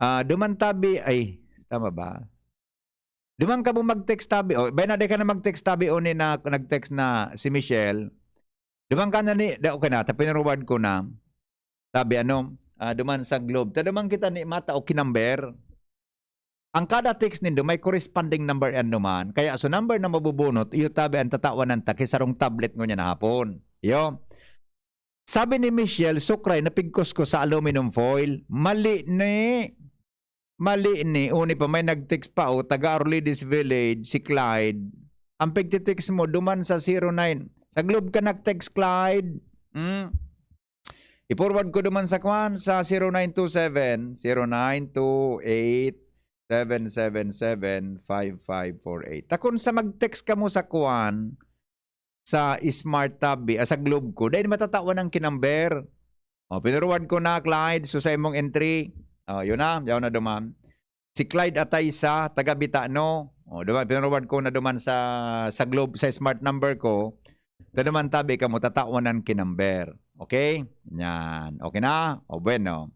Duman tabi, ay, tama ba? Duman ka mo mag-text tabi, o, bay na di ka na mag-text tabi o ni na nag-text na si Michelle. Duman ka na ni, okay na, tapinaroward ko na. Sabi, duman sa Globe. Duman kita ni mata o kinamber. Ang kada text nindo may corresponding number yan naman. Kaya so number na mabubunot, iyo tabi ang tatawan ng takisarong tablet ngo niya na hapon. Iyo. Sabi ni Michelle, sukray, napigkos ko sa aluminum foil. Mali ni. Uni pa may nag-text pa o, taga Orlides Village, si Clyde. Ang pagtitext mo, duman sa 09. Sa Globe ka nag-text, Clyde. I-forward ko duman sa kwan sa 0927 0928-777-5548. Takon sa mag-text ka mo sa kwan sa Smart Tab, sa Globe ko, dahil matatawan ng kinamber. O, pinurward ko na, Clyde, so sa imong entry. Yun na, yaw na duman. Si Clyde Ataysa, taga Bitano. O, duman, pinurward ko na duman sa Globe, sa Smart number ko. Duman tabi ka mo, tatawan ng kinamber. Okay? Yan. Okay na? O, bueno.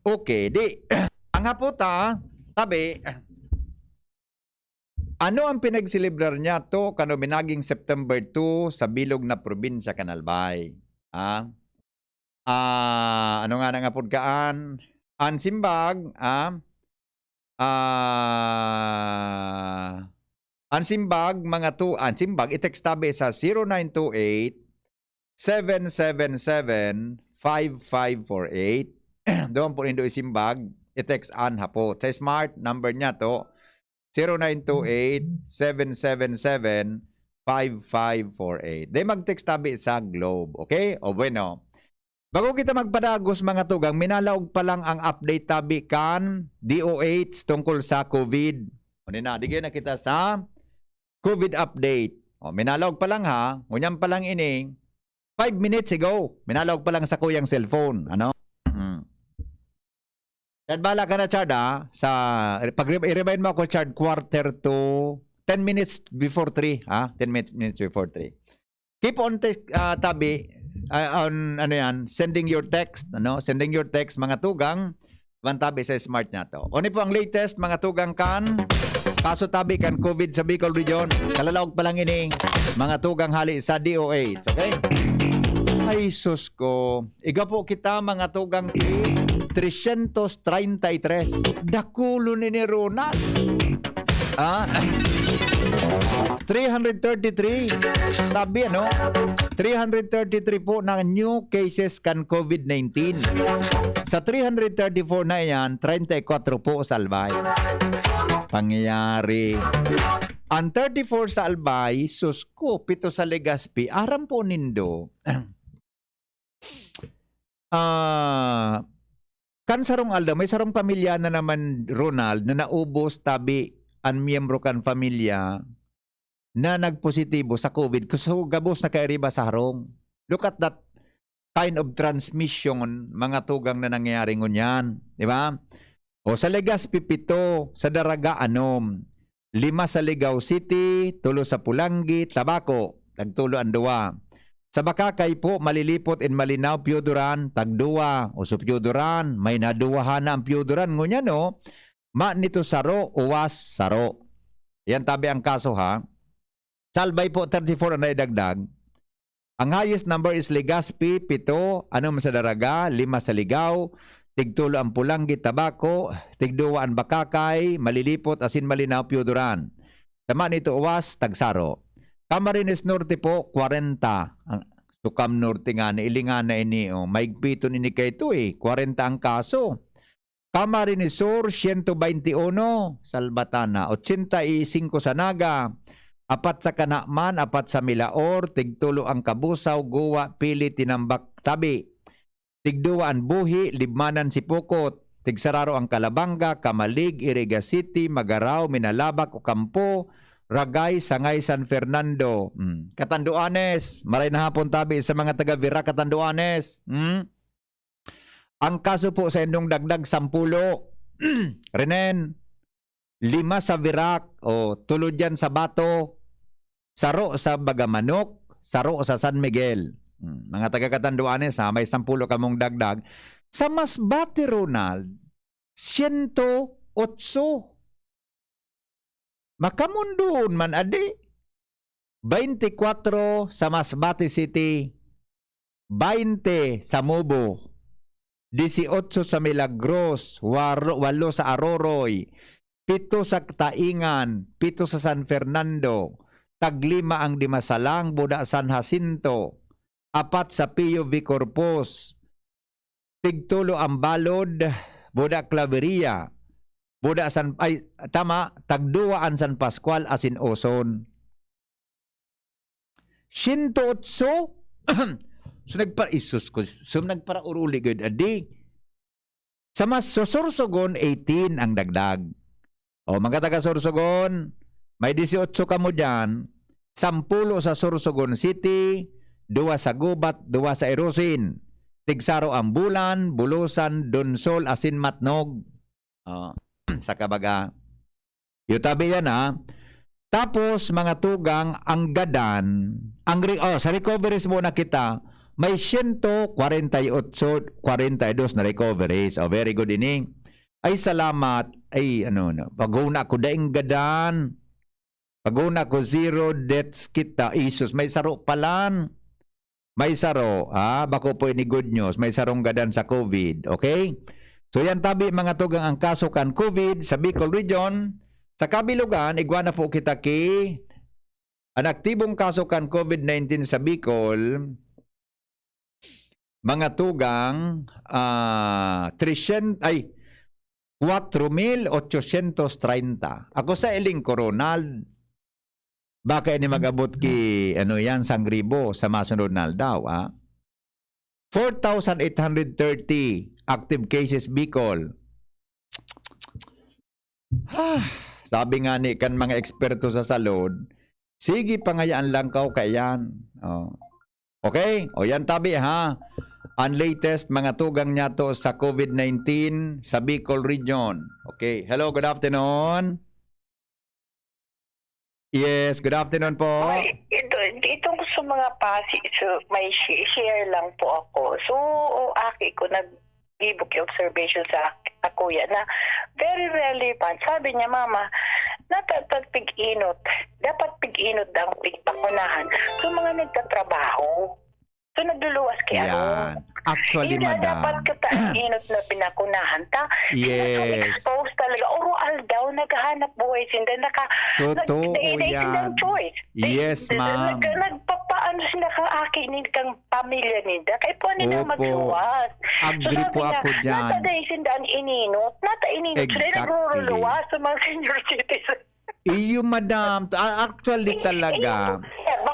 Okay, di. Ang haputa, tabi, ano ang pinagsilibrar niya to kano binaging September 2 sa bilog na probinsya Canalbay? Ano nga nang apudkaan? Ansimbag, Ansimbag, mga to, Ansimbag, i-text tabi sa 0928-777-5548. Doon po nindo isimbag, i-text an hapo. Sa Smart, number niya to, 0928-777-5548. Di mag-text tabi sa Globe, okay? O bueno. Bago kita magpadagos mga tugang, minalaog pa lang ang update tabi kan DOH tungkol sa COVID. O na, digay na kita sa COVID update. O, minalaog pa lang ha, ngunyan pa lang ini, 5 minutes ago, minalaog pa lang sa kuyang cellphone. Ano? Chad, bala ka na, Chad, ha? Pag i-remind mo ako, Chad, quarter to 10 minutes before 3, ha? 10 minutes before 3. Keep on tabi, on sending your text, sending your text mga tugang tabi sa Smart niya to. Oni po ang latest mga tugang kan kaso tabi kan COVID sa Bicol region. Kalalaog pa lang ini mga tugang hali sa DOH, okay? Ay sus ko. Iga po kita mga tugang 333. Dakulo ni Ronald. 333 tabi 333 po ng new cases kan COVID-19. Sa 334 na yan, 34 po sa Albay. Pangyayari. Ang 34 sa Albay, susko, 7 sa Legazpi, aram po nindo. Kan sarong alda, may sarong pamilya na naman, Ronald, na naubos tabi ang miyembro kan pamilya na nagpositibo sa COVID kasi gabos na kay riba sa harong. Look at that kind of transmission, mga tugang na nangyayari ngunyan. Di ba? O sa Legazpi 7, sa Daraga 6, 5 sa Ligao City, 3 sa Pulangi, Tabaco, tagtulo ang 2. Sa Bakakay po, Malilipot in Malinaw, Pioduran, tagduwa. O sa Pioduran, may naduwahan na ang Pioduran ngunyan, no? Ma nito saro, uwas saro. Yan tabi ang kaso ha. Salbay po 34 ang naidagdag. Ang highest number is Legazpi 7, sa Daraga, 5 sa Ligao, tigtulo ang Pulangi, Tabaco, tigduwa ang Bakakay, Malilipot, Asin Malinaw, Pioduran. Tama nito uwas, tagsaro. Camarines Norte po 40. Ang Sukam Norte nga na ilingan na ini, maigpiton ini kay ito 40 ang kaso. Camarines Sur, 121, Salbatana, 85 sa Naga, 4 sa Kanakman, 4 sa Milaor, tigtulo ang Kabusaw, Guwa, Pili, Tinambak, Tabi, tigduwa ang Buhi, Libmanan, Sipukot, tigsararo ang Kalabanga, Kamalig, Iriga City, Magaraw, Minalabak, Ocampo, Ragay, Sangay, San Fernando, Catanduanes, maray na hapon tabi sa mga taga-Vira, Catanduanes, Ang kaso po sa inyong dagdag 10. Renen, 5 sa Virac, tulod yan sa Bato, saro sa Bagamanok, saro sa San Miguel. Mga taga-Catanduanes, may 10 kamong dagdag. Sa Masbate, Ronald, 108. Makamundun man adi. 24 sa Masbate City, 20 sa Mubo, 18 sa Milagros, 8 sa Aroroy, 7 sa Taingan, 7 sa San Fernando, taglima ang Dimasalang, Buda San Jacinto, 4 sa Pio V. Corpus, tigtulo ang Balod, Buda Claveria, Buda San tagduaan San Pascual asin Oson. 108. So nagpa-isus ko. So nagpara-uruli gud adi. Sa mas Sorsogon 18 ang dagdag. O mga taga Sorsogon, may 18 ka mo diyan. 10 sa Sorsogon City, 2 sa Gubat, 2 sa Erosin. Tigsaro ang Bulan, Bulusan, Donsol, Asin Matnog. Sa Kabaga. Yutabi yan ha. Tapos mga tugang ang gadan, sa recoveries muna kita, may 148, 42 na recoveries. Oh, very good ini. Ay salamat. Ay paguna ko daing gadan. Paguna ko 0 deaths kita. Isus, may saro palan. May saro, bako po ini good news. May sarong gadan sa COVID, okay? So yan tabi mga tugang ang kaso kan COVID sa Bicol Region. Sa kabilugan, igwana po kita ang aktibong kaso kan COVID-19 sa Bicol, mga tugang 4,830. Ako sa Eling Coronal, baka ini magabot ki Sangribo sa masunod na daw. 4,830 active cases Bicol. Sabi nga ni kan mga eksperto sa salud, sige pangayaan lang kaw kayan. Okay? O yan tabi ha. Ang latest mga tugang niya to sa COVID-19 sa Bicol Region. Okay. Hello, good afternoon. Yes, good afternoon po. Ay, itong sa mga so may share lang po ako. So, aki ko nag-ibok yung observation sa kuya na very relevant. Sabi niya, mama, pig-inot. Dapat pig-inot ang pigpakunahan. So, mga nagtatrabaho. So, nagluluwas kaya Actually, madam. Dapat inot na pinakunahan ta. Yes. Expose talaga. Oral daw, naghahanap buhay sila. Totoo yan. Choice. Yes, ma'am. Nagpapaano sila kang aki kang pamilya nila. Kaya po nila magluwas. Agree po ako dyan. Nata dahil sindaan ininot. Exactly. Sila nagluluwas sa mga senior citizens. Iyo, madam. Actually talaga.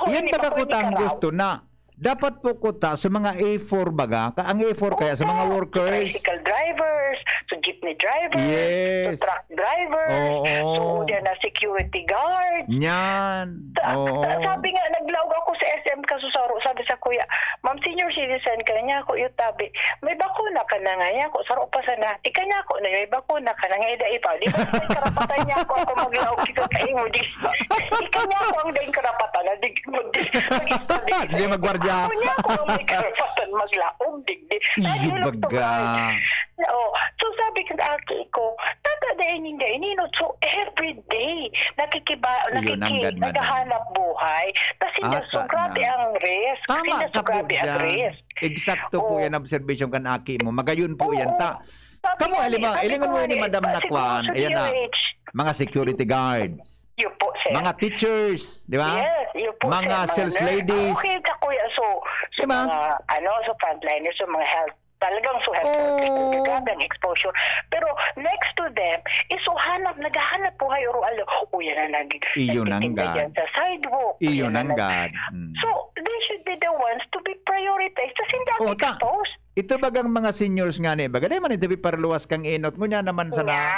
Yan baga ko tang gusto na. Dapat po kuta sa mga A4 baga. Ang A4 kaya sa mga workers. Tricycle drivers, so jeepney drivers, yes. so truck drivers, so yan na security guard. Yan. Sabi nga, naglaog ako sa SM Kasusaro. Sabi sa kuya, ma'am, senior citizen ka niya ako, yutabi. May bakuna ka na nga niya ako. Saro pa sana. Ika niya ako na may bakuna ka na nga ida ipa. Di ba may karapatan niya ako maglaog kita kayo mo. Ika niya ako ang daing karapatan na Hindi magwardya. Ako niya ako ang may karapatan maglaog. Iyo baga. So sabi ko sa aki ko, tatadain hindi ininot. So every day, naghahanap buhay. Kasi so grabe ang risk. Tama ka po dyan. Eksakto po yan observation kan aki mo. Magayon po yan ta. Kamu ilingon mo ni Madam Nakwan. Ayan na. Mga security guards. Po, mga teachers, di ba? Yes, po, mga sales ladies. Okay ka kuya. So diba? So frontliners, so mga health. Talagang so health grabe ang exposure. Pero next to them, naghahanap po kayo alo. Yan na Iyo nanggad. Sa sidewalk. Iyo nanggad. So they should be the ones to be prioritized. Kasi hindi ako exposed. Ito bagang mga seniors nga ni. Bagay man ito paraluwas kang inot. Ngunya naman sana.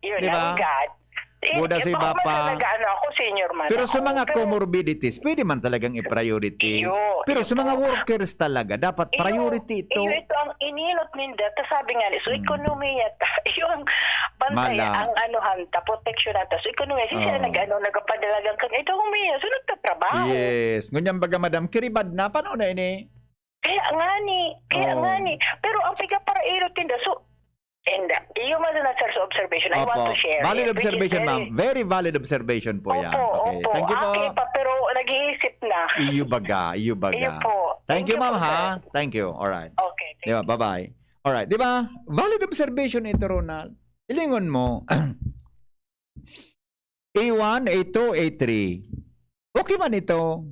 Yun diba? Nanggad. Buda sa iba pa. Ako, senior man pero sa mga comorbidities, pwede man talagang i-priority. Pero sa mga workers talaga, dapat priority ito. Ito ang inilot ninda. Sabi nga, so ekonomiya, yung bantay, ang hanta, protection nata. So ekonomiya, sila nagpadalagang kang ito humiya. So nagtatrabaho. Yes. Ngunyan baga, madam, kiribad na. Paano na ini? Kaya nga ni. Pero ang piga para ilot ninda. So, And yung man na sir sa observation, I want to share. Valid it, which is observation, very- ma'am. Very valid observation po yan. Opo, Okay. opo. Thank you po. Okay pa, pero nag-iisip na. Iyo baga. Iyo po. Thank you, ma'am, po, ha? sir. Thank you. Alright. Okay, thank Diba? Bye-bye. Alright. Diba? Valid observation ito, Ronald. Ilingon mo. A1, A2, A3. Okay man ito.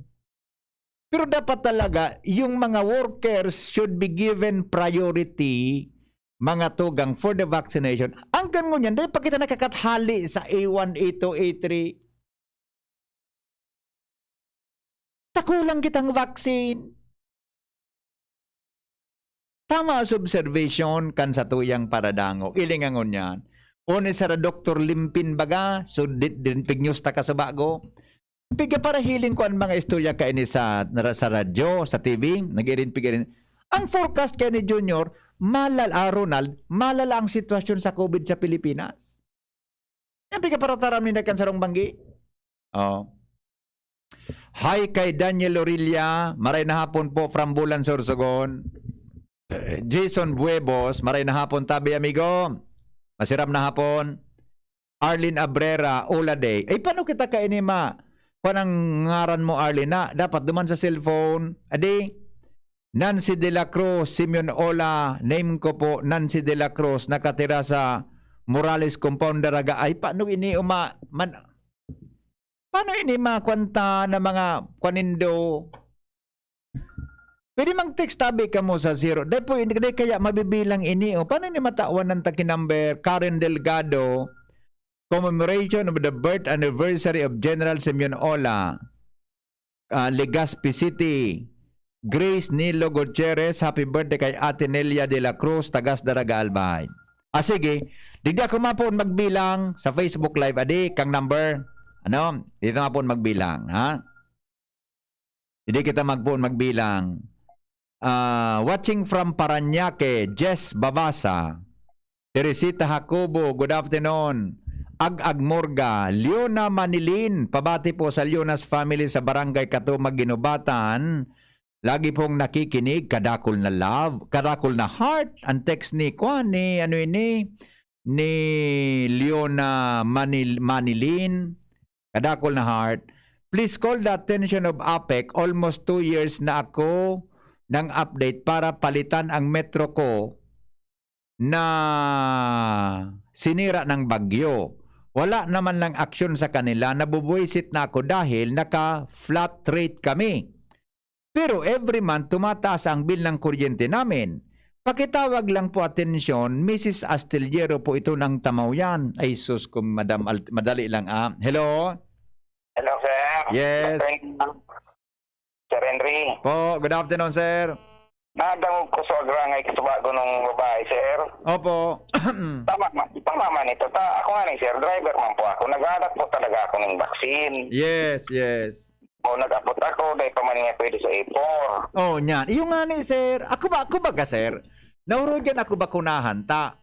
Pero dapat talaga, yung mga workers should be given priority, mga tugang, for the vaccination. Ang ganun yan, dahil pag kita nakakathali sa A1, A2, A3, takulang kitang vaccine. Tama sa observation kan sa tuyang paradango. Ilingangon yan. Una sa Dr. Limpin baga, so din pignews ta ka sa bago. Piga para hiling ko ang mga istorya ka ini sa radyo, sa TV, nag-irin pigirin. Ang forecast kay ni Junior, Ronald, malala ang sitwasyon sa COVID sa Pilipinas. Yan piga para taram ni nakan sarong banggi. Oh. Hi kay Daniel Orilla, maray na hapon po from Bulan, Sorsogon. Jason Buebos, maray na hapon tabi amigo. Masiram na hapon. Arlene Abrera, Ola Day. Ay paano kita kainima? Kung ang ngaran mo Arlene na, dapat duman sa cellphone. Adi, Nancy de la Cruz, Simeon Ola, name ko po, Nancy de la Cruz, nakatira sa Morales Compound Daraga. Ay paano ini paano ini makwanta na mga kwanindo? Pwede mag-text tabi ka mo sa 0. Dahil hindi kaya mabibilang ini. O, paano ni matawan ng takinumber? Karen Delgado, commemoration of the birth anniversary of General Simeon Ola, Legazpi City. Grace Nilo Gutierrez, happy birthday kay Ate Nelia de la Cruz, Tagas Daraga Albay. Sige, digda ko mapon magbilang sa Facebook Live. Adi, kang number. Ano? Dito mapon magbilang. Ha? Hindi kita magbilang. Watching from Paranaque, Jess Babasa, Teresita Jacobo, good afternoon. Ag Morga, Leona Manilin, pabati po sa Leonas family sa Barangay Katumag, Ginubatan. Lagi pong nakikinig, kadakol na love, kadakol na heart. Ang text ni ni ano ini ni Leona Manilin, kadakol na heart. Please call the attention of APEC. Almost 2 years na ako ng update para palitan ang metro ko na sinira ng bagyo. Wala naman lang aksyon sa kanila. Nabubuisit na ako dahil naka-flat rate kami. Pero every month tumataas ang bill ng kuryente namin. Pakitawag lang po atensyon, Mrs. Astillero po ito ng Tamaw-yan. Ay sus, kung madali lang Hello? Hello, sir. Yes. Sir Henry. Po, good afternoon, sir. Nadangog ko sa agrangay kasubago ng babae, sir. Opo. Tama man ito. Ako nga sir, driver man po ako. Nag-anak po talaga ako ng vaccine. Yes. O nag-apot ako, dahil pa man nga pwede sa A4. Oh, nyan. Yung nga ni, sir. Ako ba ka, sir? Naurugan ako ba kunahan ta?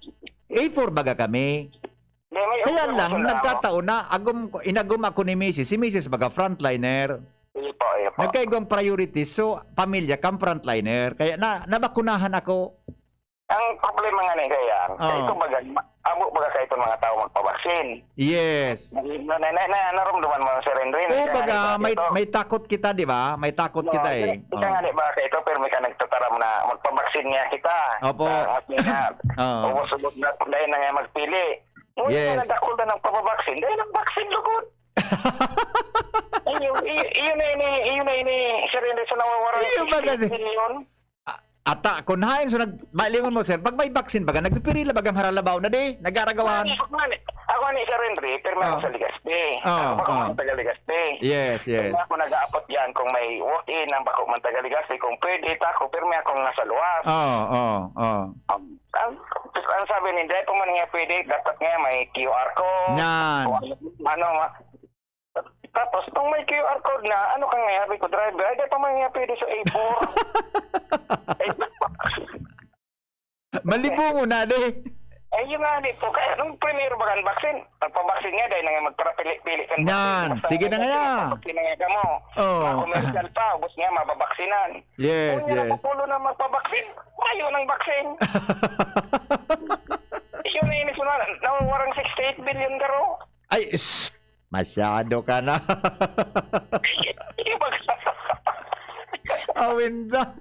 A4 baga kami? Kaya lang, nagkataon na, inagum ako ni Mrs. Si Mrs. baga frontliner. Ipo. Nagkaigong priority. So, pamilya kang frontliner. Kaya nabakunahan ako. Ang problema nga kaya, ito baga, abo baga sa itong mga tao magpabaksin. Yes. Narumduman mo, Sir Henry. Oo, baga, may takot kita, di ba? May takot kita eh. Ika nga ba ito, pero may ka nagtataram na magpabaksin niya kita. Opo. At nga, ubos-ubos na dahil na nga magpili. Ngunit Yes. na nagdakol na ng papabaksin, dahil ang baksin lukod. Iyon na ini, Sir Henry, sa nawawaran. Iyon ba kasi? Ata, kunhain, so nagbalingon mo, sir, pag may vaccine baga, nagpipirila bagang haralabaw na di, nag-aragawan. Ako ni Sir Henry, pero may ako sa Legazpi. Bako man taga Legazpi. Yes. Kung ako nag-aapot yan, kung may walk-in ang bako man taga Legazpi, kung pwede ako, pero may akong nasa luwas. Ang sabi ni Dre, kung man nga pwede, dapat nga may QR code. Yan. Tapos, kung may QR code na, ano kang ngayabi ko, driver? Ay, dapat man nga pwede sa A4. Malibo mo na, di. Ay, yun nga po. Kaya, nung primero ba kang vaccine? Pagpabaksin nga, dahil nga magparapili-pili kang Yan. Sige na nga yan. Pagpabaksin nga ka mo. Commercial pa, ubos nga, mababaksinan. Yes. Kung nga napapulo na magpabaksin, ayaw ng baksin. Ikaw na inis mo na, nawawarang 68 billion ka ro. Ay, masyado ka na. Awinda.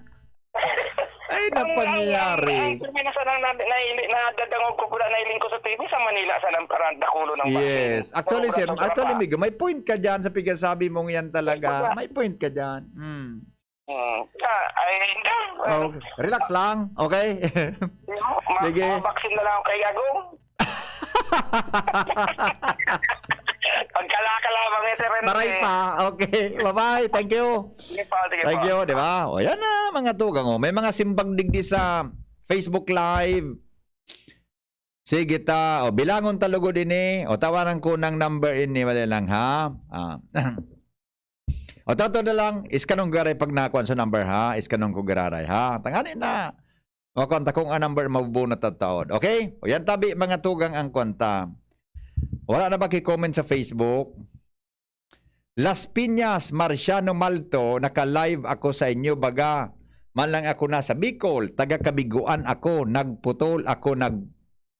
Ay, napangyari. Ang pinasa lang nadadangog ko pula nailing ko sa TV sa Manila sa ng parang dakulo ng Yes. Actually, sir, Sobra Migo, may point ka dyan sa pigsasabi mong yan talaga. May point ka dyan. Ay, hindi. Okay. Relax lang, okay? Sige. Mabaksin na lang ako kay Agong. Pagkala-kalamang ito rin. Maray pa. Okay. Bye-bye. Thank you. Thank you, di ba? O yan na, mga tugang. O. May mga simbang digdi sa Facebook Live. Sige ta. O, bilangon talugo din eh. O, tawaran ko ng number ini. Wala lang, ha? O, tato na lang. Iskanong garay pag nakuan sa number, ha? Iskanong ko gararay, ha? Tanganin na. O, konta kung ang number mabubunot at taon. Okay? O, yan tabi, mga tugang ang konta. Wala na ba comment sa Facebook? Las Piñas, Marciano Malto, naka-live ako sa inyo baga. Man lang ako nasa Bicol, taga-Kabiguan ako, nagputol ako,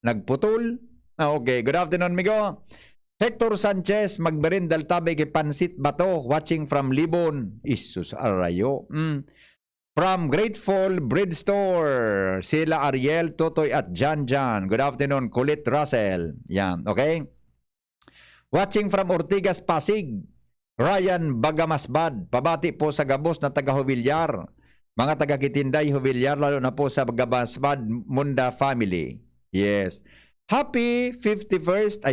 nagputol. Okay, good afternoon, migo. Hector Sanchez, magberindal tabi kay Pansit Bato, watching from Libon. Isus, arayo. From Grateful Bread Store, sila Ariel, Totoy at Jan. Good afternoon, Kulit Russell. Yan, okay? Watching from Ortigas, Pasig, Ryan Bagamasbad. Pabati po sa gabos na taga-Hubilyar. Mga taga-Kitinday, Hubilyar, lalo na po sa Bagamasbad, Munda family. Yes. Happy 51st,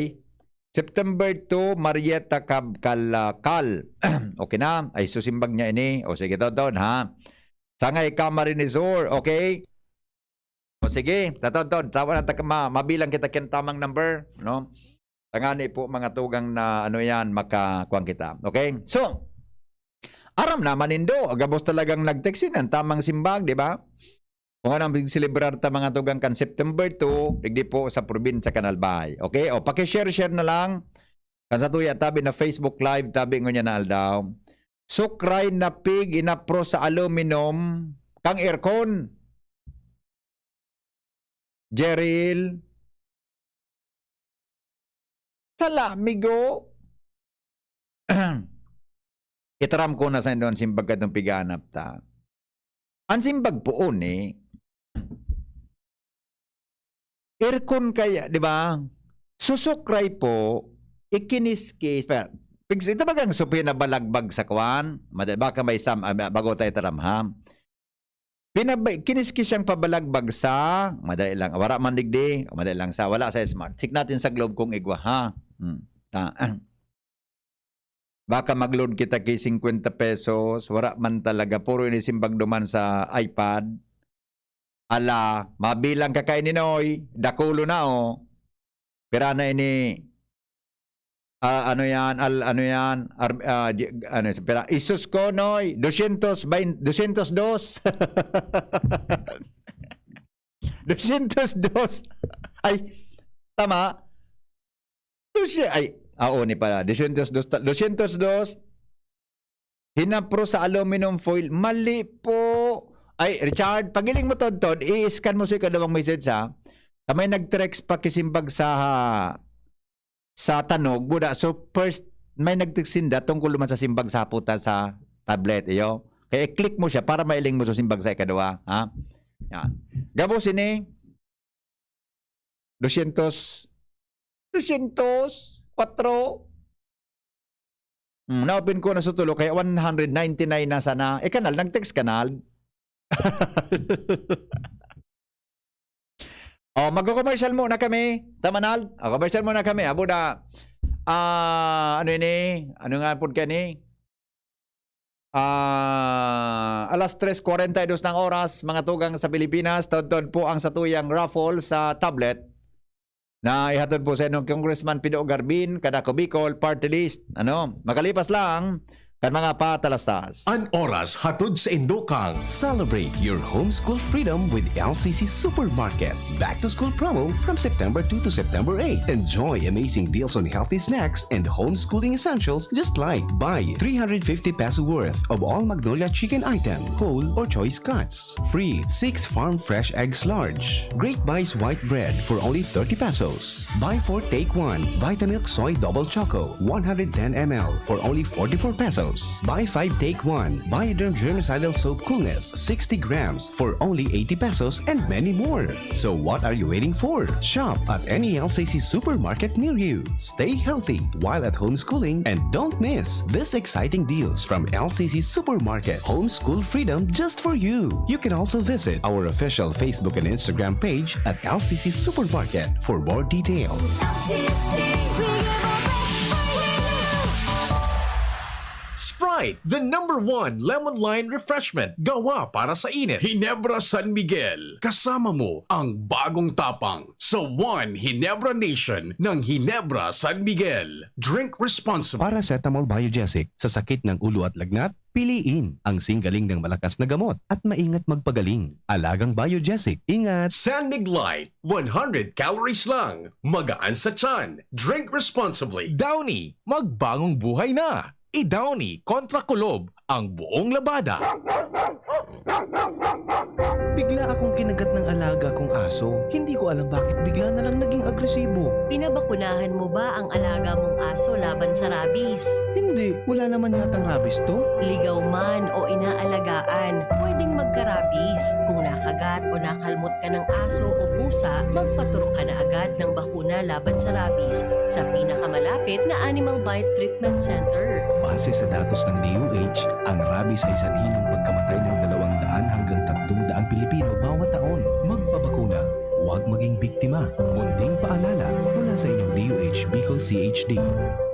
September 2, Marietta Kalakal. Okay na? Ay, susimbag niya ini. O sige, doon, ha? Sangay Camarines-Sur, okay? O sige, doon. Tawa na mabilang kita tamang number, no? Tangani po mga tugang na ano yan, makakuang kita. Okay? So, aram naman indo. Agabos talagang nag-textin ang tamang simbag, di ba? Kung anong celebrar ta mga tugang kan September 2, digdi po sa probinsya Kanalbay. Okay? O, pakishare-share na lang. Kan sa tuya tabi na Facebook Live, tabi ngunya na aldaw. Sukray na pig inapro sa aluminum kang aircon. Jeril. Sala, migo. Itaram ko na sa inyo ang simbag katong piganap ta. Ang simbag po aircon kaya, di ba? Susukray po, ikiniskis. Ito bagang supi na balagbag sa kwan? Baka may bago tayo taramham. Kiniskis siyang pabalagbag sa, madali lang, wala man digdi, madali lang sa, wala sa smart. Check natin sa globe kung igwa, ha? Baka mag-load kita kay 50 pesos, wala man talaga, puro inisimbag duman sa iPad. Ala, mabilang ka kay Ninoy, dakulo na Pero na ini, pero isus ko, Noy, 202. 202. Ay, tama. Ni pala. 202. Hinapro sa aluminum foil. Mali po. Ay, Richard, pagiling mo tod, i-scan mo sa ikadawang message, ha? May nag-text pa kisimbag sa tanog, buda. So, first, may nagtiksinda tungkol naman sa simbag sa puta sa tablet, iyo. Kaya click mo siya para mailing mo sa simbag sa ikadawa, ha? Yan. Gabos ini 4. Na-open ko na sa tulo, kaya 199 na sana. Kanal, nag-text kanal. Mag-commercial muna kami. Tamanal. Commercial muna kami. Buda. Ano ini? Ano nga po ka ni? Alas 3:42 ng oras, mga tugang sa Pilipinas. Tod po ang satuyang raffle sa tablet na ihatod po sa inyong Congressman Pido Garbin, Kadako Bicol, Party List. Makalipas lang, Kan mga patalastas. An oras hatod sa Indokang. Celebrate your homeschool freedom with LCC Supermarket. Back to school promo from September 2 to September 8. Enjoy amazing deals on healthy snacks and homeschooling essentials, just like buy 350 peso worth of all Magnolia chicken item, whole or choice cuts. Free 6 farm fresh eggs large. Great Buys white bread for only 30 pesos. Buy 4 take 1 Vitamilk soy double choco 110 ml for only 44 pesos. Buy 5 take 1 Bioderm germicidal soap coolness 60 grams for only 80 pesos, and many more. So what are you waiting for? Shop at any LCC supermarket near you. Stay healthy while at homeschooling, and don't miss this exciting deals from LCC Supermarket. Homeschool freedom just for you. You can also visit our official Facebook and Instagram page at LCC Supermarket for more details. Sprite, the #1 lemon lime refreshment gawa para sa init. Hinebra San Miguel, kasama mo ang bagong tapang sa One Hinebra Nation ng Hinebra San Miguel. Drink responsibly. Paracetamol Biogesic sa sakit ng ulo at lagnat, piliin ang singgaling ng malakas na gamot at maingat magpagaling. Alagang Biogesic, ingat! San Mig Light, 100 calories lang. Magaan sa tiyan. Drink responsibly. Downy, magbagong buhay na! I-Downy kontra kulob ang buong labada. Bigla akong kinagat ng alaga kong aso. Hindi ko alam bakit bigla na lang naging agresibo. Pinabakunahan mo ba ang alaga mong aso laban sa rabies? Hindi, wala naman yatang rabies to. Ligaw man o inaalagaan, pwedeng magka-rabies. Kung nakagat o nakalmot ka ng aso o pusa, magpaturo ka na agad ng bakuna laban sa rabies sa pinakamalapit na Animal Bite Treatment Center. Base sa datos ng DOH, ang rabies ay sanhi ng pagkamatay ng 200 hanggang 300 Pilipino bawat taon. Magpabakuna, huwag maging biktima. Munting paalala mula sa inyong DOH Bicol CHD.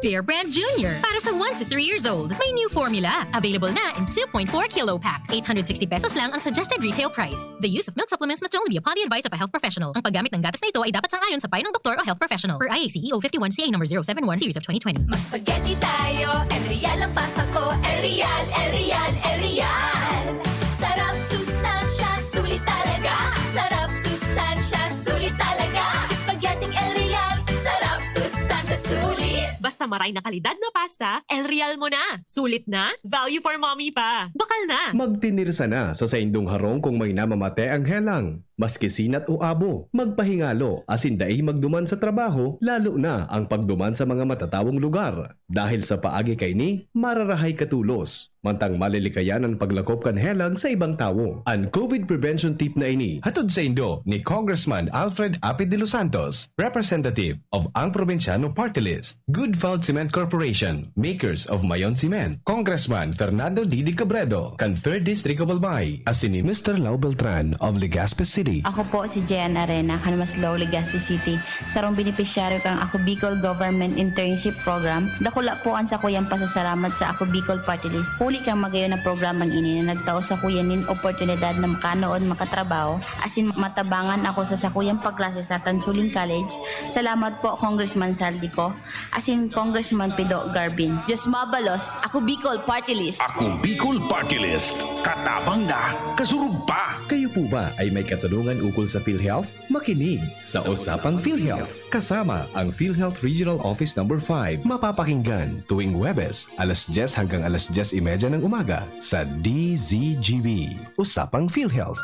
Bear Brand Junior. Para sa 1 to 3 years old, may new formula. Available na in 2.4 kilo pack. 860 pesos lang ang suggested retail price. The use of milk supplements must only be upon the advice of a health professional. Ang paggamit ng gatas na ito ay dapat sang-ayon sa payo ng doktor o health professional. Per IACEO 51 CA number 071 series of 2020. Mag spaghetti tayo, Enreal ang pasta ko. Enreal, Enreal, Enreal. Sarap, sustansya, sulit talaga. Sarap, sustansya, sulit talaga. Spaghetti Enreal, sarap, sustansya, sulit. Basta maray na kalidad na pasta, El Real mo na. Sulit na, value for mommy pa. Bakal na. Magtinirsa na sa saindong harong kung may namamate ang helang. Maski sinat o abo, magpahingalo asin daig magduman sa trabaho, lalo na ang pagduman sa mga matatawong lugar. Dahil sa paagi kay ni, mararahay katulos. Mantang malilikayan ang paglakop kan helang sa ibang tao. Ang COVID prevention tip na ini, hatod sa Indo ni Congressman Alfred Apid de los Santos, representative of ang Provinciano Party List, Good Found Cement Corporation, makers of Mayon Cement, Congressman Fernando Didi Cabredo, kan 3rd District of Albay, asin ni Mr. Lau Beltran of Legazpi City. Ako po si Jen Arena, Kanmaslow, Legazpi City. Sarong beneficiaryo kang Ako Bicol Government Internship Program. Dakula po ang sa kuyang pasasalamat sa Ako Bicol Party List. Huli kang magayon na programang ini na nagtao sa kuyanin oportunidad na makanood makatrabaho. Asin matabangan ako sa sakuyang pagklase sa Tansuling College. Salamat po Congressman Saldico. Asin Congressman Pido Garbin. Diyos mabalos, Ako Bicol Party List. Ako Bicol Party List. Katabang na, kasurug pa. Kayo po ba ay may katanungan ukol sa PhilHealth? Makinig sa Usapang PhilHealth. Kasama ang PhilHealth Regional Office No. 5. Mapapakinggan tuwing Huwebes, alas 10 hanggang alas 10:30 ng umaga sa DZGB. Usapang PhilHealth.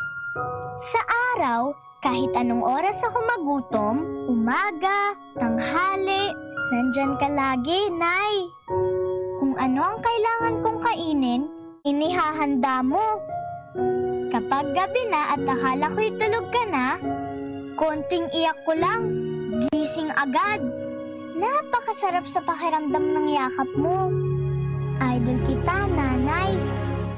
Sa araw, kahit anong oras ako magutom, umaga, tanghali, nandyan ka lagi, Nay. Kung ano ang kailangan kong kainin, inihahanda mo. Kapag gabi na at akala ko'y tulog ka na, konting iyak ko lang, gising agad. Napakasarap sa pakiramdam ng yakap mo. Idol kita, Nanay.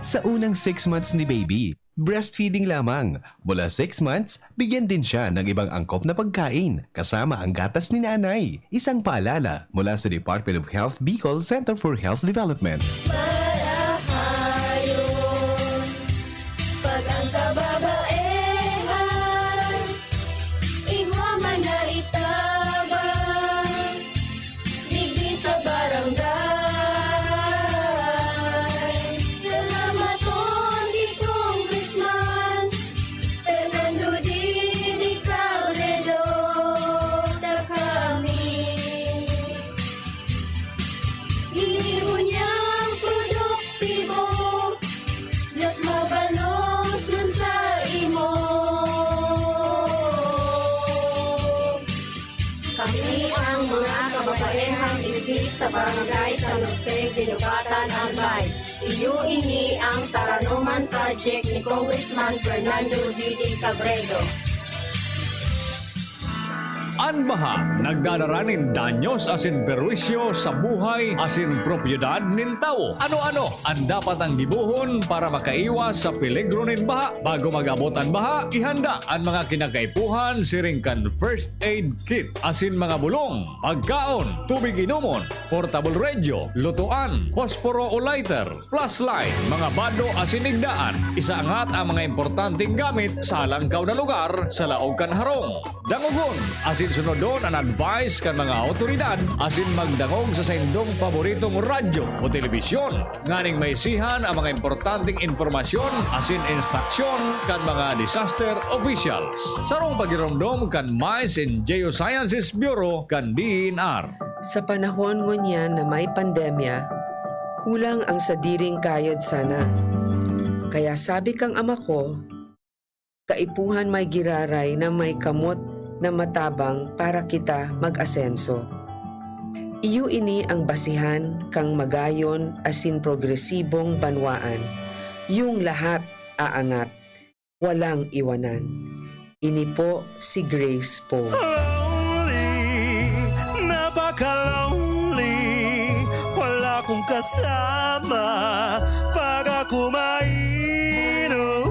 Sa unang 6 months ni baby, breastfeeding lamang. Mula 6 months, bigyan din siya ng ibang angkop na pagkain, kasama ang gatas ni nanay. Isang paalala mula sa Department of Health Bicol Center for Health Development. Pag ang kababaehan, igwaman na itabang, digdi sa barangay. Parehang ibig sa barangay San Jose, Ginugatan, Albay. Iyo ini ang Taranuman Project ni Congressman Fernando Didi Cabredo. Anbaha, nagdadaranin danyos asin perwisyo sa buhay asin propiedad nin tao. Ano-ano ang dapat ang gibuhon para makaiwas sa peligro nin baha? Bago mag-abot ang baha, ihanda ang mga kinagaipuhan siring kan first aid kit asin mga bulong, pagkaon, tubig inumon, portable radio, lutuan, posporo o lighter, flashlight, mga bado asin igdaan. Isaangat ang mga importanteng gamit sa langkaw na lugar sa laog kan harong. Dangugon asin sunodon ang advice kan mga otoridad asin magdangog sa sindong paboritong radyo o telebisyon. Nganing may sihan ang mga importanteng informasyon asin instruksyon kan mga disaster officials. Sarong pagiromdom kan Mines and Geosciences Bureau kan DNR. Sa panahon ngunyan na may pandemya, kulang ang sadiring kayod sana. Kaya sabi kang ama ko, kaipuhan may giraray na may kamot na matabang para kita mag-asenso. Iyo ini ang basihan kang magayon asin progresibong banwaan. Yung lahat aangat, walang iwanan. Ini po si Grace po. Lonely, napaka-lonely, wala kong kasama pag ako mainom.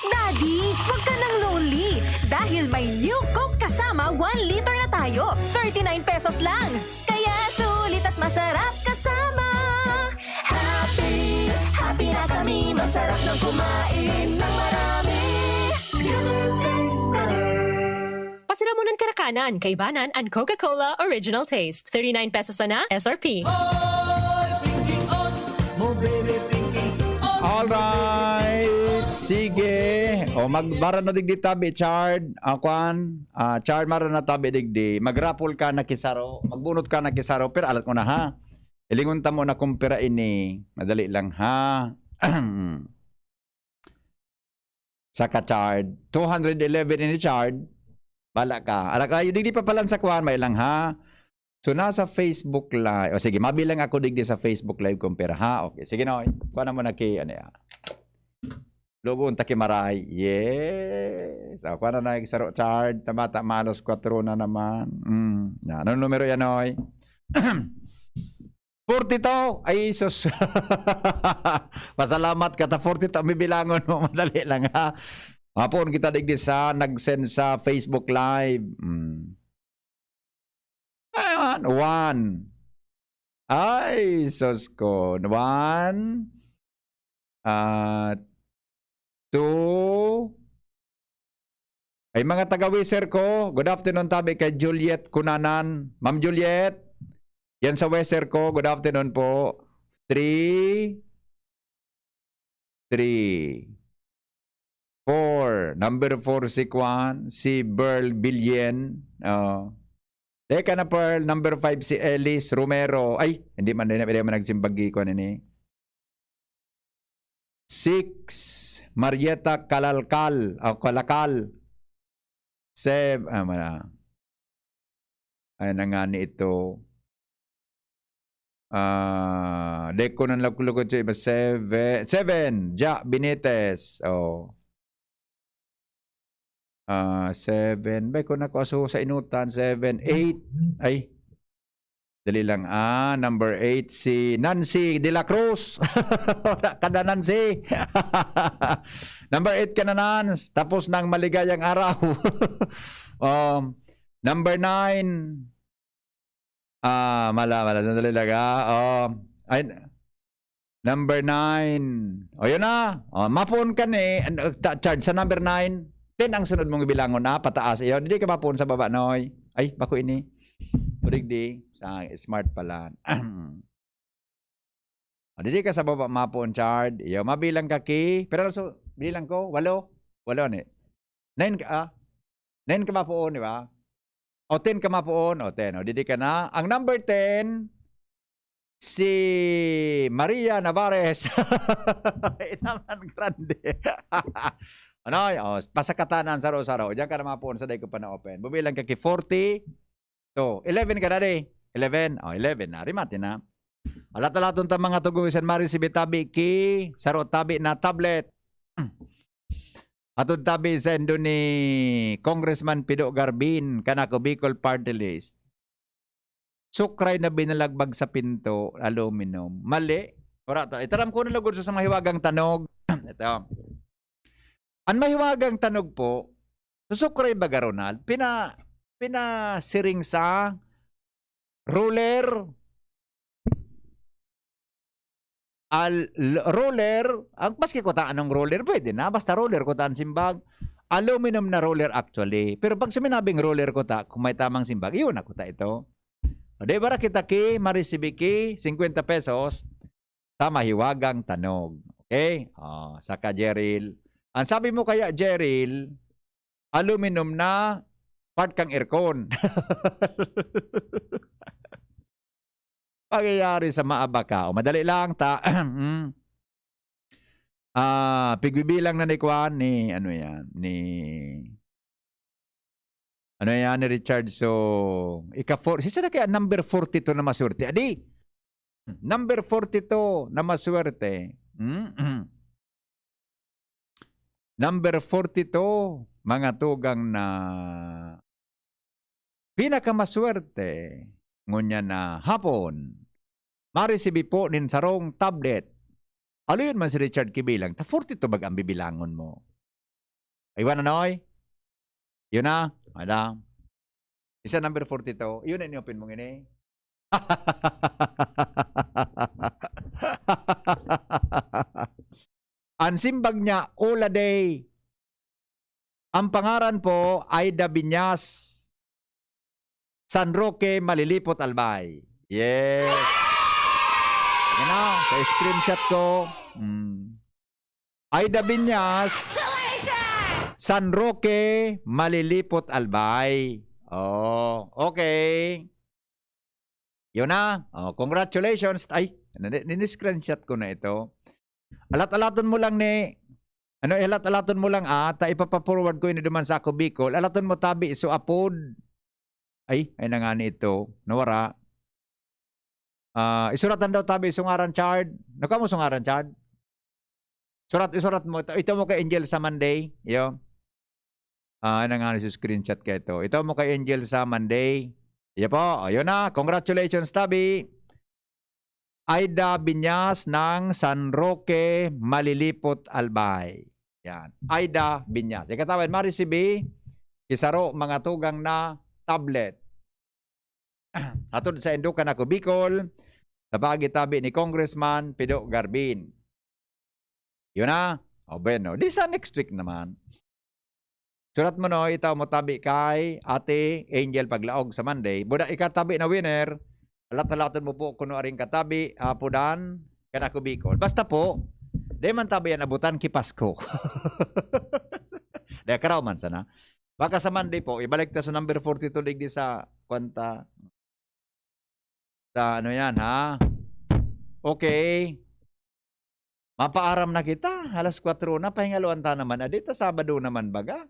Daddy, wag ka nang lonely dahil may new Coke kasama 1 liter na tayo. 39 pesos lang. Kaya sulit at masarap kasama. Happy, happy na kami. Masarap nang kumain ng marami. Together tastes better. Pasiramunan Karakanan, Kaibanan, and Coca-Cola Original Taste. 39 pesos na SRP. Alright, sige. O magbara na digdi tabi, Chard. Chard mara na tabi digdi. Magrapol ka na kisaro. Magbunot ka na kisaro. Pero alat mo na ha. Ilingon ta mo na kumpira ini. Madali lang ha. Saka Chard. 211 ini Chard. Bala ka. Alak kayo digdi pa palan sa kuhan. May lang ha. So, nasa Facebook Live. O sige, mabilang ako digdi sa Facebook Live kumpira ha. Okay, sige na. Kuha na mo na kay, ano ya. Logo unta kay Maray. Yes. So, kuha na na kisaro Chard. Tamata malos 4 na naman. Yan. Anong numero yan, oy? 42. Ay, sus. Pasalamat ka ta 42. May bilangon mo. Madali lang ha. Hapon kita digdi sa nag-send sa Facebook Live. Ayan, 1. Ay, sus ko. 1. 2. Ay, mga taga-Wiser ko. Good afternoon tabi kay Juliet Kunanan. Ma'am Juliet. Yan sa Wiser ko. Good afternoon po. 3. 4. Number 4 si Kwan. Si Burl Bilyen. Teka na Pearl. Number 5 si Ellis Romero. Ay, hindi man nagsimbagi ko nini. 6. Marieta Kalakal. 7. Ay, nangani ito. Deko ng lagkulugod sa iba. 7. Ja Benitez. 7. Bay ko na ko aso sa inutan. 7. 8. Ay. Dali lang. Number 8 si Nancy de la Cruz. Kada Nancy. Number 8 ka na Nans. Tapos ng maligayang araw. Number 9. Mala. Dali lang ay, number 9. Yun na. Mapon ka ni. Charge sa number 9. 10 ang sunod mong bilangon na, pataas. Iyon, hindi ka mapun sa baba, noy. Ay, bako ini. Turig di. Sa smart pala. Hindi ka sa baba mapun, Chard. Iyon, mabilang ka ki. Pero so, bilang ko, 8. 8 ni. 9 ka, 9 ka mapun, di ba? O 10 ka mapun. O 10. O, hindi ka na. Ang number 10, si Maria Navarez. Naman grande. Ano? Pasakatanan saro-saro. Diyan ka na mapun sa day ko pa na open. Bubilang ka ki 40. To, 11 ka na di. 11. O, 11 na. Rimati na. Alat-alatong ta mga tugong isan mari si Bitabi ki sarot tabi na tablet. Atod tabi sa endo ni Congressman Pido Garbin kanako Bicol Party List. Sukray na binalagbag sa pinto, aluminum. Mali. Ora to. Itaram ko na lugod sa mahiwagang tanog. Ito. Ang mahiwagang tanog po, sukray baga Ronald, pinasiring sa roller. Roller, ang paski ko taan ng roller, pwede na. Basta roller ko taan simbag. Aluminum na roller actually. Pero pag sinabing roller ko ta, kung may tamang simbag, iyon ako ta ito. O, di ba kita ki, marisibi ki, 50 pesos, sa mahiwagang tanog. Okay? O, saka Jeril. Ang sabi mo kaya, Jeril, aluminum na part kang aircon. Pagyayari sa maabaka. O, madali lang ta. Pigbibilang na ni Kwan ni ano yan ni Richard. So sisa na kaya number 42 na maswerte. Adi. Number 42 na maswerte. Number 42 mga tugang na pinakamaswerte ngunya na hapon. Marisibi po nin sarong tablet. Ano yun man si Richard Kibilang? Ta 42 bag ang bibilangon mo. Aywan na noy? Yun na. Ada. Isa number 42. Yun na ni-open mong ini. Ang simbag niya, Ola Day. Ang pangaran po ay Dabinyas. San Roque, Malilipot, Albay. Yes. Yan na, sa screenshot ko. Aida Binyas, San Roque, Malilipot, Albay. Oh, okay. Yun na. Oh, congratulations. Ay, screenshot ko na ito. Alat-alaton mo lang ni, alat-alaton mo lang ta ipapa-forward ko ini duman sa ako Bicol. Alaton mo tabi, so apod. Ay na nga ni ito. Nawara. Isuratan daw tabi sungaran chard. Naka mo sungaran chard? Isurat mo. Ito mo kay Angel sa Monday. Yo. Ano nga si screenshot ka ito. Ito mo kay Angel sa Monday. Iyo po. Ayun na. Congratulations tabi. Aida Binyas ng San Roque, Malilipot, Albay. Yan. Aida Binyas. Ikatawin, marisibi. Isaro mga tugang na tablet. Atod sa Indukan ako Bicol. Sa pagitabi ni Congressman Pido Garbin. Yun na. O bueno. Di sa next week naman. Surat mo no, itaw mo tabi kay Ate Angel Paglaog sa Monday. Buda ikatabi na winner. Alat-alatan mo po kuno aring katabi. Pudan. Kanako Bicol. Basta po. Di man tabi yan abutan ki Pasko. Dahil karaw man sana. Baka sa Monday po. Ibalik ta sa number 42 digdi sa kwanta. Ano yan, ha? Okay. Mapaaram na kita. Alas 4 na. Pahingaluan ta naman. Adita, Sabado naman baga.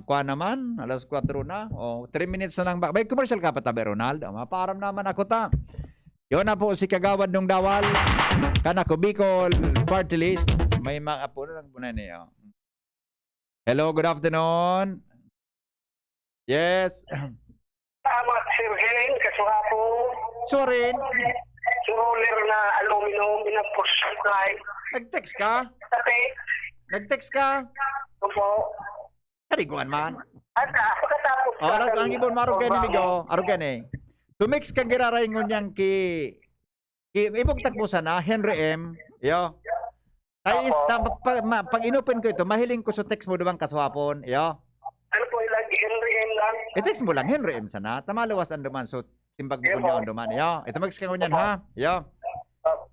Kuha naman. Alas 4 na. 3 minutes na lang ba? May commercial ka pa tabi, Ronald. Mapaaram naman ako ta. Yun na po si Kagawad ng Dawal. Kanako Bicol Party List. May mga po na lang po na niya. Hello, good afternoon. Yes. Tama, Sir Helen, kasuha po. Sorry. Roller na aluminum, pinag-supply. Nag-text ka? Okay. Nag-text ka? Opo. Kariguan man. Pagkatapos. Ang ibon marog kayo ni Migo. Arog yan eh. Tumix kang giraringon yan ibog takbo sana, Henry M. Yo. Ay, pag inopen ko ito, mahiling ko sa text mo dumang kaswapon. Yo. Ano po ilagi? Henry M lang? I-text mo lang, Henry M sana. Tamalawas ang duman. So, simbag mo niyo ang duman. Yo. Ito mag-text ka ngunyan, ha? Yo.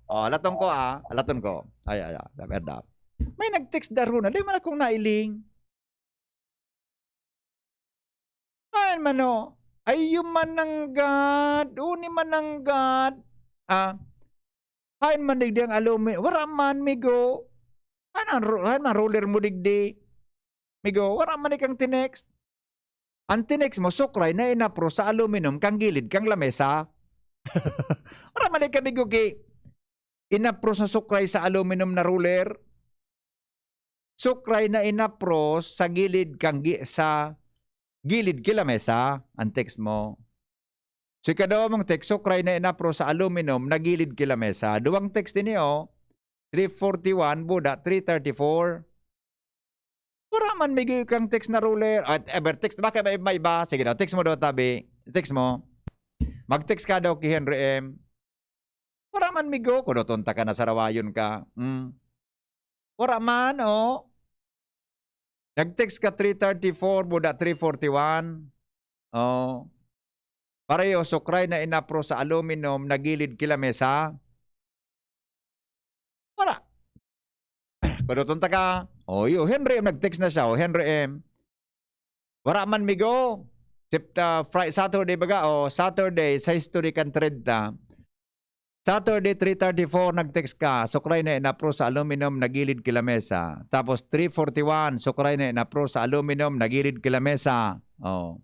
Alaton ko, Alaton ko. Ay. Verdad. May nag-text daro na. Di man akong nailing. Ay, mano. Ay, yung mananggad. Uni mananggad. Hain man digdi ang alumin. Wara man, Migo. Hain man roller mo digdi. Migo, wara man ikang tinext. Ang tinext mo, sukray na inapro sa aluminum kang gilid kang lamesa. Para mali kami gugi. Inapro sa sukray sa aluminum na ruler. Sukray na inapro sa gilid kang sa gilid kila mesa. Ang text mo. So ikadawa mong text, sukray na inapro sa aluminum na gilid kila mesa. Duwang text din niyo, 341, buda, 334. Para man may kang text na ruler. At ever text, baka may iba? Sige daw, text mo daw tabi. Text mo. Mag-text ka daw kay Henry M. Para man migo, kuno tunta ka na sa rawayon ka. Para man, oh. Nag-text ka 334, buda 341. Oh. Pareho, sukray na inapro sa aluminum na gilid kila mesa. Para. Kuno tunta ka. Oh, Henry M, nag-text na siya. Oh, Henry M. Para man migo. Friday, Saturday baga. Oh, Saturday, sa history kan 30. Saturday, 3:34, nag-text ka. Sukray na inapro sa aluminum na gilid kila mesa. Tapos 3:41, sukray na inapro sa aluminum na gilid kila mesa. Oh.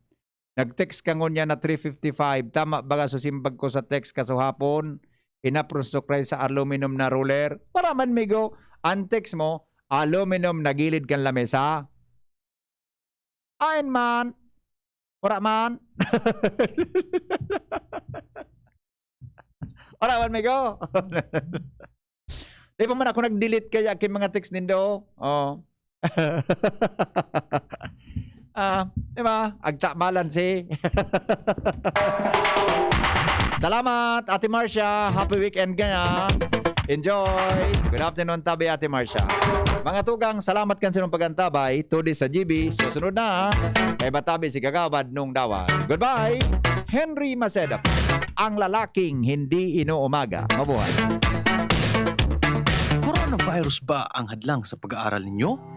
Nag-text ka ngunya na 3:55. Tama baga susimbag ko sa text ka sa hapon. Inapro sukray sa aluminum na ruler. Para man migo, ang text mo, aluminum na gilid kan lamesa. Ayon man. Para man. Para man migo. Di pa man ako nag-delete kaya kin mga text nindo. Oh. Di ba? Agtakmalan si. Salamat, Ate Marcia. Happy weekend kaya. Enjoy. Good afternoon, tabi, Ate Marcia. Mga tugang, salamat kan sinong pagantabay. Tudi sa GB. Susunod na. Kay batabi si Kagawad nung dawan. Goodbye. Henry Maceda. Ang lalaking hindi inuumaga. Mabuhay. Coronavirus ba ang hadlang sa pag-aaral ninyo?